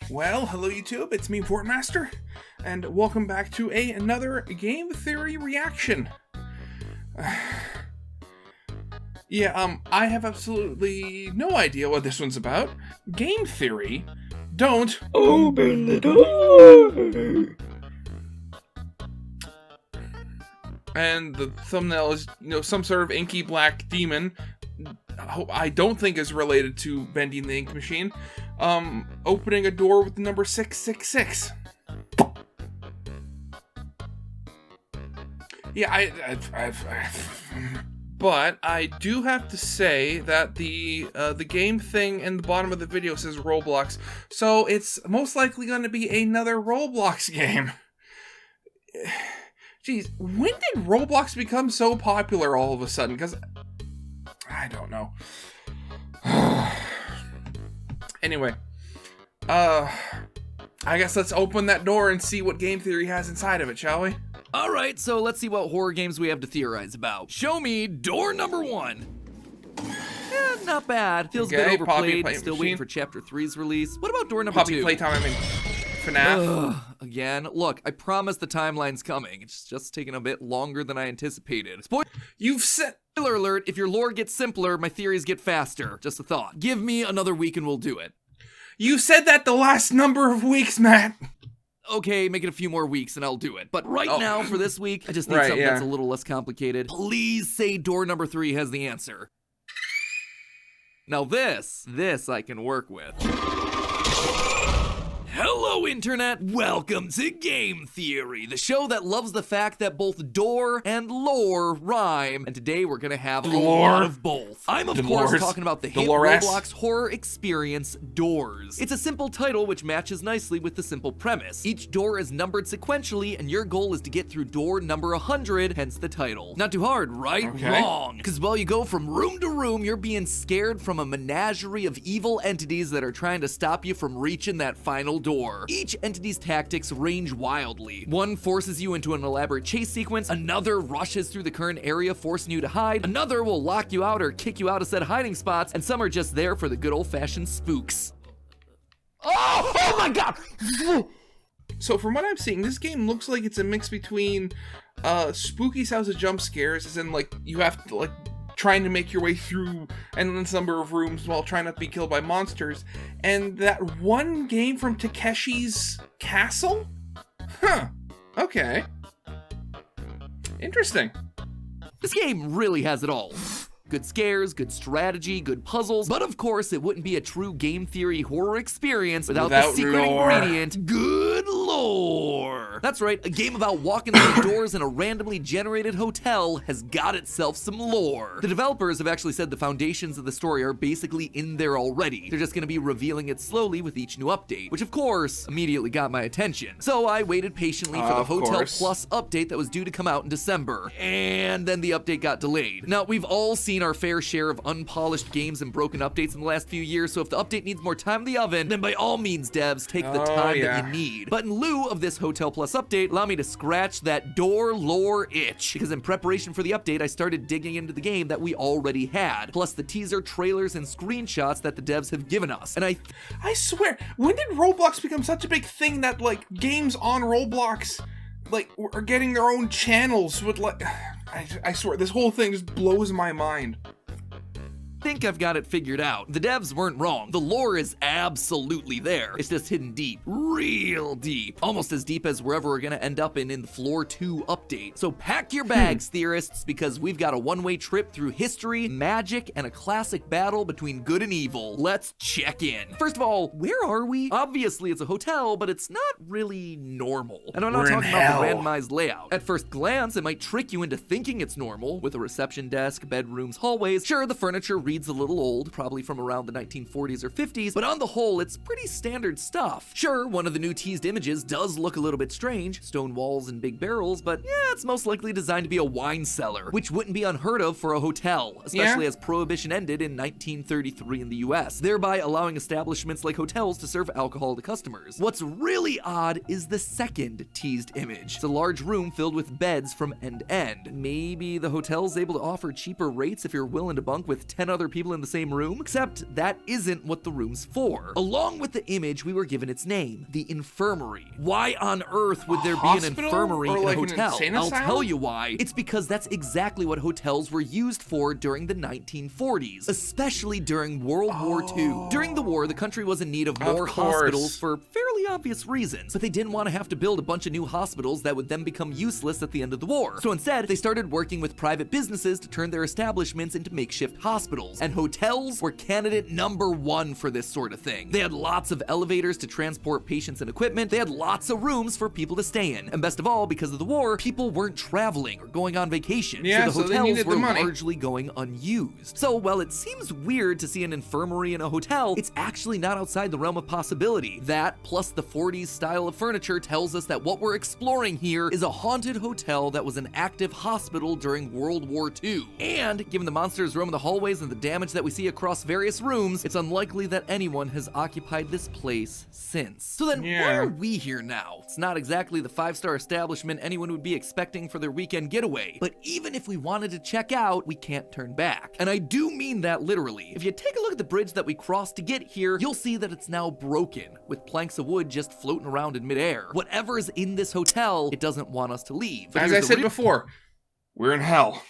Well, hello YouTube, it's me, Portmaster, and welcome back to another game theory reaction. I have absolutely no idea what this one's about. Game theory? Don't open the door! And the thumbnail is, some sort of inky black demon. I don't think is related to bending the ink machine. Opening a door with the number 666. Yeah, but I do have to say that the game thing in the bottom of the video says Roblox, so it's most likely going to be another Roblox game. Jeez, when did Roblox become so popular all of a sudden? Because I don't know. Anyway, I guess let's open that door and see what game theory has inside of it, shall we? Alright, so let's see what horror games we have to theorize about. Show me door number 1. Not bad. Feels a bit overplayed. Still waiting for Chapter 3's release. What about door number 2? Poppy Playtime, FNAF. Again, look, I promise the timeline's coming. It's just taking a bit longer than I anticipated. You've said... Spoiler alert, if your lore gets simpler, my theories get faster. Just a thought. Give me another week and we'll do it. You said that the last number of weeks, Matt. Okay, make it a few more weeks and I'll do it. But now, for this week, I just need something that's a little less complicated. Please say door number 3 has the answer. Now this I can work with. Hello, Internet! Welcome to Game Theory, the show that loves the fact that both door and lore rhyme, and today we're gonna have a lot of both. I'm, of course, talking about the hit Roblox horror experience, Doors. It's a simple title which matches nicely with the simple premise. Each door is numbered sequentially, and your goal is to get through door number 100, hence the title. Not too hard, right? Okay. Wrong! Because while you go from room to room, you're being scared from a menagerie of evil entities that are trying to stop you from reaching that final door. Each entity's tactics range wildly. One forces you into an elaborate chase sequence, another rushes through the current area forcing you to hide, another will lock you out or kick you out of said hiding spots, and some are just there for the good old-fashioned spooks. Oh my god! So from what I'm seeing, this game looks like it's a mix between Spooky's House of Jumpscares, as in you have to trying to make your way through an endless number of rooms while trying not to be killed by monsters, and that one game from Takeshi's Castle? Huh. Okay. Interesting. This game really has it all. Good scares, good strategy, good puzzles, but of course it wouldn't be a true game theory horror experience without the secret ingredient, good lore. That's right, a game about walking through doors in a randomly generated hotel has got itself some lore. The developers have actually said the foundations of the story are basically in there already. They're just gonna be revealing it slowly with each new update, which of course immediately got my attention. So I waited patiently for the Hotel Plus update that was due to come out in December, and then the update got delayed. Now, we've all seen our fair share of unpolished games and broken updates in the last few years, so if the update needs more time in the oven, then by all means, devs, take the time that you need. But in lieu of this Hotel Plus update, allow me to scratch that door lore itch, because in preparation for the update, I started digging into the game that we already had, plus the teaser, trailers, and screenshots that the devs have given us. And I swear, when did Roblox become such a big thing that, games on Roblox, are getting their own channels with, I swear, this whole thing just blows my mind. think I've got it figured out. The devs weren't wrong. The lore is absolutely there. It's just hidden deep, real deep, almost as deep as wherever we're gonna end up in the Floor 2 update. So pack your bags, theorists, because we've got a one-way trip through history, magic, and a classic battle between good and evil. Let's check in. First of all, where are we? Obviously, it's a hotel, but it's not really normal. And I'm not talking about the randomized layout. At first glance, it might trick you into thinking it's normal, with a reception desk, bedrooms, hallways. Sure, the furniture reads a little old, probably from around the 1940s or 50s, but on the whole, it's pretty standard stuff. Sure, one of the new teased images does look a little bit strange, stone walls and big barrels, but yeah, it's most likely designed to be a wine cellar, which wouldn't be unheard of for a hotel, especially as Prohibition ended in 1933 in the US, thereby allowing establishments like hotels to serve alcohol to customers. What's really odd is the second teased image. It's a large room filled with beds from end to end. Maybe the hotel's able to offer cheaper rates if you're willing to bunk with 10 other other people in the same room, except that isn't what the room's for. Along with the image, we were given its name, the infirmary. Why on earth would there be an infirmary in a hotel? I'll tell you why. It's because that's exactly what hotels were used for during the 1940s, especially during World War II. During the war, the country was in need of more hospitals for fairly obvious reasons, but they didn't want to have to build a bunch of new hospitals that would then become useless at the end of the war. So instead, they started working with private businesses to turn their establishments into makeshift hospitals, and hotels were candidate number one for this sort of thing. They had lots of elevators to transport patients and equipment, they had lots of rooms for people to stay in, and best of all, because of the war, people weren't traveling or going on vacation, so the hotels were largely going unused. So while it seems weird to see an infirmary in a hotel, it's actually not outside the realm of possibility. That, plus the 40s style of furniture, tells us that what we're exploring here is a haunted hotel that was an active hospital during World War II. And given the monsters roam the hallways and the damage that we see across various rooms, it's unlikely that anyone has occupied this place since. So then, why are we here now? It's not exactly the 5-star establishment anyone would be expecting for their weekend getaway, but even if we wanted to check out, we can't turn back. And I do mean that literally. If you take a look at the bridge that we crossed to get here, you'll see that it's now broken, with planks of wood just floating around in midair. Whatever is in this hotel, it doesn't want us to leave. But as I said before, we're in hell.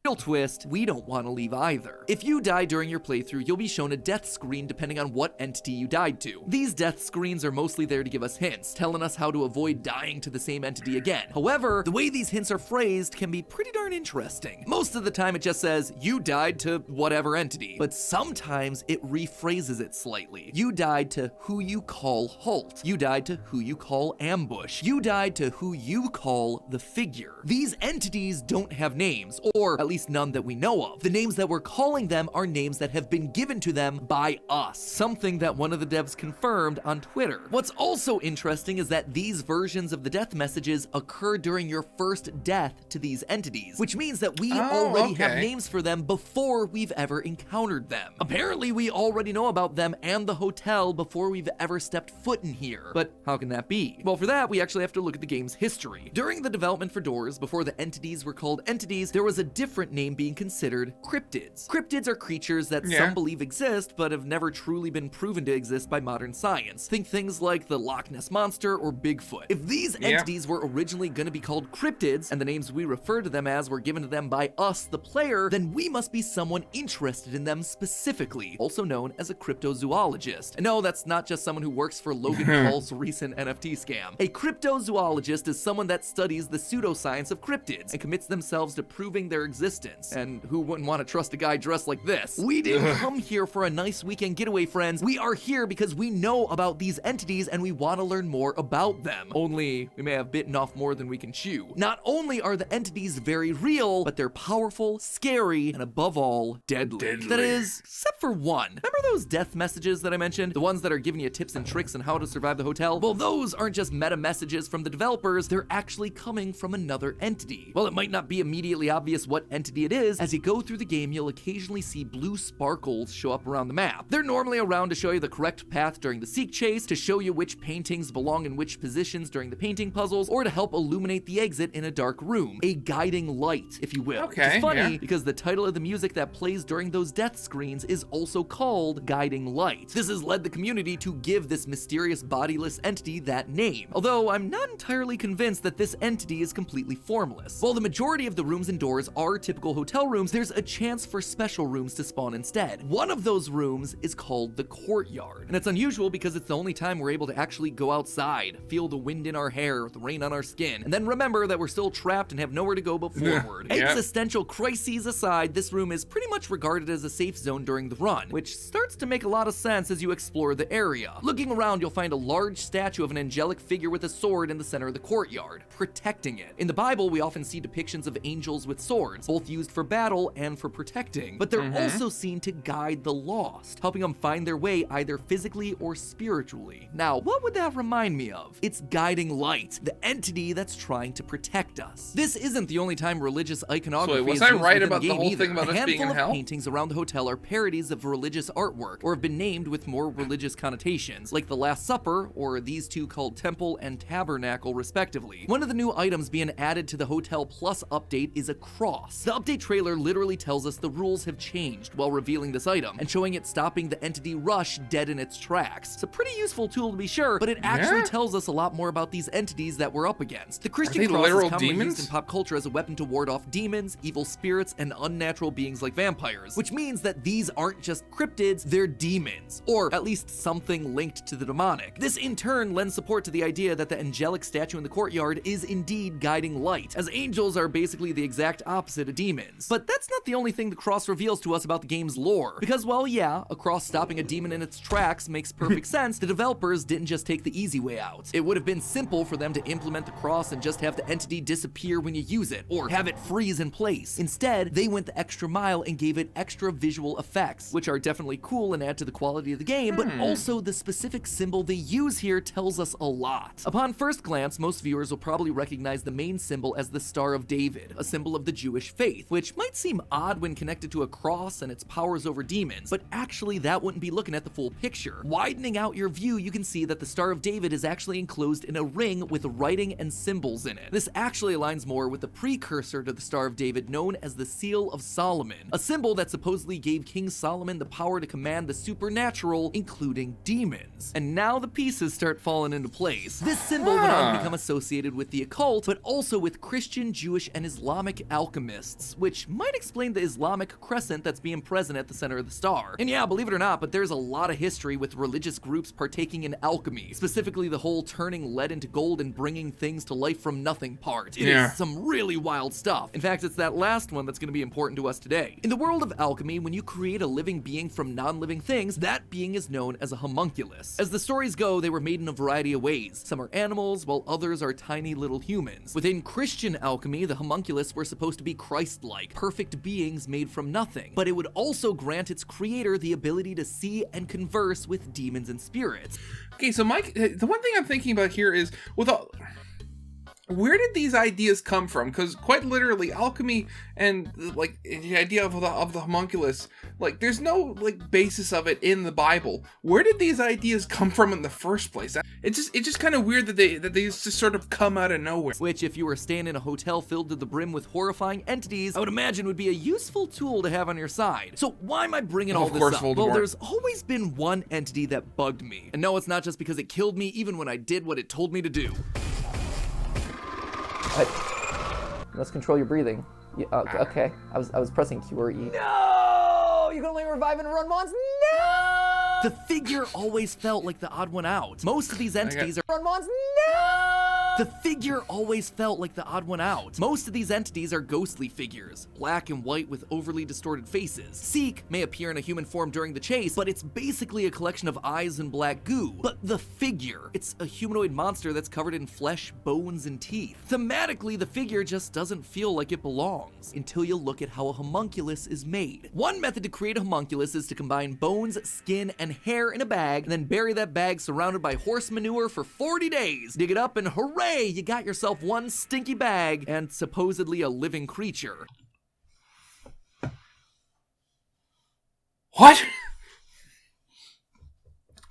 Real twist, we don't want to leave either. If you die during your playthrough, you'll be shown a death screen depending on what entity you died to. These death screens are mostly there to give us hints, telling us how to avoid dying to the same entity again. However, the way these hints are phrased can be pretty darn interesting. Most of the time it just says, you died to whatever entity, but sometimes it rephrases it slightly. You died to who you call Halt. You died to who you call Ambush. You died to who you call the Figure. These entities don't have names, or at least none that we know of. The names that we're calling them are names that have been given to them by us, something that one of the devs confirmed on Twitter. What's also interesting is that these versions of the death messages occur during your first death to these entities, which means that we already have names for them before we've ever encountered them. Apparently, we already know about them and the hotel before we've ever stepped foot in here. But how can that be? Well, for that, we actually have to look at the game's history. During the development for Doors, before the entities were called entities, there was a different name being considered cryptids. Cryptids are creatures that some believe exist, but have never truly been proven to exist by modern science. Think things like the Loch Ness Monster or Bigfoot. If these entities were originally going to be called cryptids, and the names we refer to them as were given to them by us, the player, then we must be someone interested in them specifically, also known as a cryptozoologist. And no, that's not just someone who works for Logan Paul's recent NFT scam. A cryptozoologist is someone that studies the pseudoscience of cryptids and commits themselves to proving their existence. And who wouldn't want to trust a guy dressed like this? We didn't come here for a nice weekend getaway, friends. We are here because we know about these entities and we want to learn more about them. Only, we may have bitten off more than we can chew. Not only are the entities very real, but they're powerful, scary, and above all, deadly. That is, except for one. Remember those death messages that I mentioned? The ones that are giving you tips and tricks on how to survive the hotel? Well, those aren't just meta messages from the developers, they're actually coming from another entity. While it might not be immediately obvious what entity it is, as you go through the game, you'll occasionally see blue sparkles show up around the map. They're normally around to show you the correct path during the seek chase, to show you which paintings belong in which positions during the painting puzzles, or to help illuminate the exit in a dark room. A guiding light, if you will. It's funny because the title of the music that plays during those death screens is also called Guiding Light. This has led the community to give this mysterious bodiless entity that name, although I'm not entirely convinced that this entity is completely formless. While the majority of the rooms and doors are typical hotel rooms, there's a chance for special rooms to spawn instead. One of those rooms is called the Courtyard, and it's unusual because it's the only time we're able to actually go outside, feel the wind in our hair, the rain on our skin, and then remember that we're still trapped and have nowhere to go but forward. Existential crises aside, this room is pretty much regarded as a safe zone during the run, which starts to make a lot of sense as you explore the area. Looking around, you'll find a large statue of an angelic figure with a sword in the center of the courtyard, protecting it. In the Bible, we often see depictions of angels with swords, both used for battle and for protecting, but they're also seen to guide the lost, helping them find their way either physically or spiritually. Now, what would that remind me of? It's Guiding Light, the entity that's trying to protect us. This isn't the only time religious iconography is used within the game either. A handful of paintings around the hotel are parodies of religious artwork, or have been named with more religious connotations, like the Last Supper, or these two called Temple and Tabernacle respectively. One of the new items being added to the Hotel Plus update is a cross. The update trailer literally tells us the rules have changed while revealing this item and showing it stopping the entity Rush dead in its tracks. It's a pretty useful tool to be sure, but it actually tells us a lot more about these entities that we're up against. The Christian cross is commonly used in pop culture as a weapon to ward off demons, evil spirits, and unnatural beings like vampires, which means that these aren't just cryptids, they're demons, or at least something linked to the demonic. This in turn lends support to the idea that the angelic statue in the courtyard is indeed guiding light, as angels are basically the exact opposite of demons. But that's not the only thing the cross reveals to us about the game's lore, because, well, yeah, a cross stopping a demon in its tracks makes perfect sense. The developers didn't just take the easy way out. It would have been simple for them to implement the cross and just have the entity disappear when you use it, or have it freeze in place. Instead, they went the extra mile and gave it extra visual effects, which are definitely cool and add to the quality of the game, but also the specific symbol they use here tells us a lot. Upon first glance, most viewers will probably recognize the main symbol as the Star of David, a symbol of the Jewish faith, which might seem odd when connected to a cross and its powers over demons, but actually that wouldn't be looking at the full picture. Widening out your view, you can see that the Star of David is actually enclosed in a ring with writing and symbols in it. This actually aligns more with the precursor to the Star of David known as the Seal of Solomon, a symbol that supposedly gave King Solomon the power to command the supernatural, including demons. And now the pieces start falling into place. This symbol went on to become associated with the occult, but also with Christian, Jewish, and Islamic alchemists, which might explain the Islamic crescent that's being present at the center of the star. And yeah, believe it or not, but there's a lot of history with religious groups partaking in alchemy, specifically the whole turning lead into gold and bringing things to life from nothing part. It is some really wild stuff. In fact, it's that last one that's going to be important to us today. In the world of alchemy, when you create a living being from non-living things, that being is known as a homunculus. As the stories go, they were made in a variety of ways. Some are animals, while others are tiny little humans. Within Christian alchemy, the homunculus were supposed to be Christ-like, perfect beings made from nothing, but it would also grant its creator the ability to see and converse with demons and spirits. Okay, so Mike, the one thing I'm thinking about here is, where did these ideas come from? Because quite literally, alchemy and like the idea of the homunculus, like there's no like basis of it in the Bible. Where did these ideas come from in the first place? It's just kind of weird that they just sort of come out of nowhere. Which, if you were staying in a hotel filled to the brim with horrifying entities, I would imagine would be a useful tool to have on your side. So why am I bringing all this up? Voldemort. Well, there's always been one entity that bugged me, and no, it's not just because it killed me, even when I did what it told me to do. Let's control your breathing. Yeah, okay. I was pressing Q or E. No! You can only revive and run once. No! The figure always felt like the odd one out. Most of these entities are run once. No! The figure always felt like the odd one out. Most of these entities are ghostly figures, black and white with overly distorted faces. Seek may appear in a human form during the chase, but it's basically a collection of eyes and black goo. But the figure, it's a humanoid monster that's covered in flesh, bones, and teeth. Thematically, the figure just doesn't feel like it belongs, until you look at how a homunculus is made. One method to create a homunculus is to combine bones, skin, and hair in a bag, and then bury that bag surrounded by horse manure for 40 days. Dig it up and hooray! You got yourself one stinky bag and supposedly a living creature. What?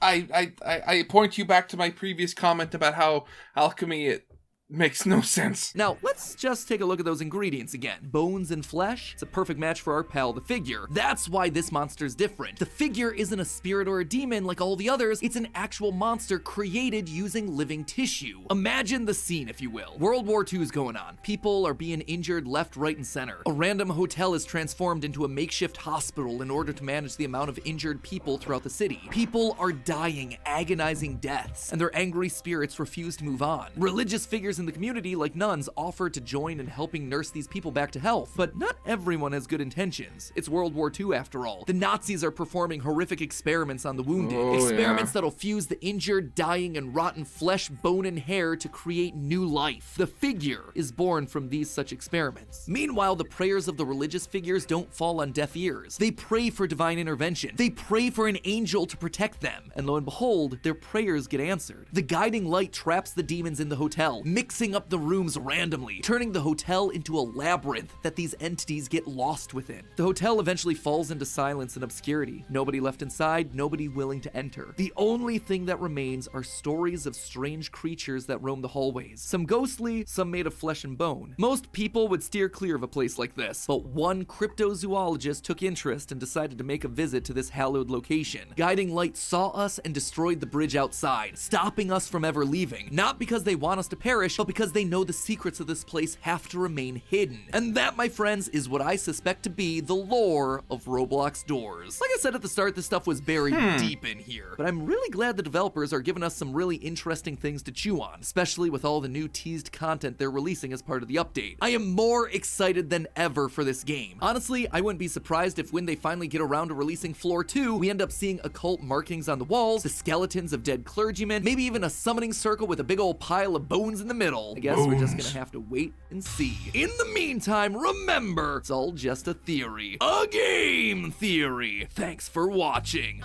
I point you back to my previous comment about how alchemy, it makes no sense. Now, let's just take a look at those ingredients again. Bones and flesh? It's a perfect match for our pal, the figure. That's why this monster's different. The figure isn't a spirit or a demon like all the others. It's an actual monster created using living tissue. Imagine the scene, if you will. World War II is going on. People are being injured left, right, and center. A random hotel is transformed into a makeshift hospital in order to manage the amount of injured people throughout the city. People are dying agonizing deaths, and their angry spirits refuse to move on. Religious figures in the community, like nuns, offer to join in helping nurse these people back to health. But not everyone has good intentions. It's World War II after all. The Nazis are performing horrific experiments on the wounded. Experiments that'll fuse the injured, dying, and rotten flesh, bone, and hair to create new life. The figure is born from these such experiments. Meanwhile, the prayers of the religious figures don't fall on deaf ears. They pray for divine intervention. They pray for an angel to protect them. And lo and behold, their prayers get answered. The guiding light traps the demons in the hotel, mixing mixing up the rooms randomly, turning the hotel into a labyrinth that these entities get lost within. The hotel eventually falls into silence and obscurity. Nobody left inside, nobody willing to enter. The only thing that remains are stories of strange creatures that roam the hallways. Some ghostly, some made of flesh and bone. Most people would steer clear of a place like this, but one cryptozoologist took interest and decided to make a visit to this hallowed location. Guiding light saw us and destroyed the bridge outside, stopping us from ever leaving. Not because they want us to perish, but because they know the secrets of this place have to remain hidden. And that, my friends, is what I suspect to be the lore of Roblox doors. Like I said at the start, this stuff was buried deep in here, but I'm really glad the developers are giving us some really interesting things to chew on, especially with all the new teased content they're releasing as part of the update. I am more excited than ever for this game. Honestly, I wouldn't be surprised if when they finally get around to releasing Floor 2, we end up seeing occult markings on the walls, the skeletons of dead clergymen, maybe even a summoning circle with a big old pile of bones in the middle. I guess we're just gonna have to wait and see. In the meantime, remember, it's all just a theory. A game theory. Thanks for watching.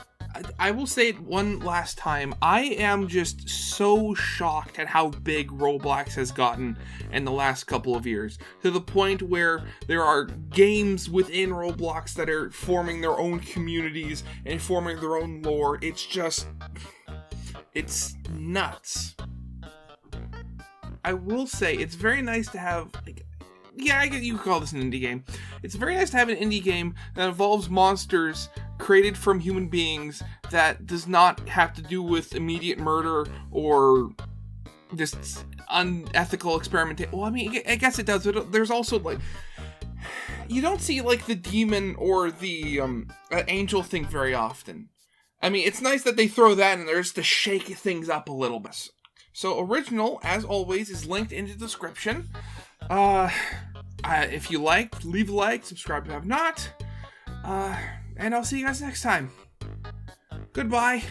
I will say it one last time. I am just so shocked at how big Roblox has gotten in the last couple of years, to the point where there are games within Roblox that are forming their own communities and forming their own lore. It's nuts. I will say it's very nice to have, like, yeah, I guess you could call this an indie game. It's very nice to have an indie game that involves monsters created from human beings that does not have to do with immediate murder or just unethical experimentation. Well, I mean, I guess it does. But there's also, like, you don't see, like, the demon or the angel thing very often. I mean, it's nice that they throw that in there just to shake things up a little bit. So Original, as always, is linked in the description. If you liked, leave a like, subscribe if you have not. And I'll see you guys next time. Goodbye.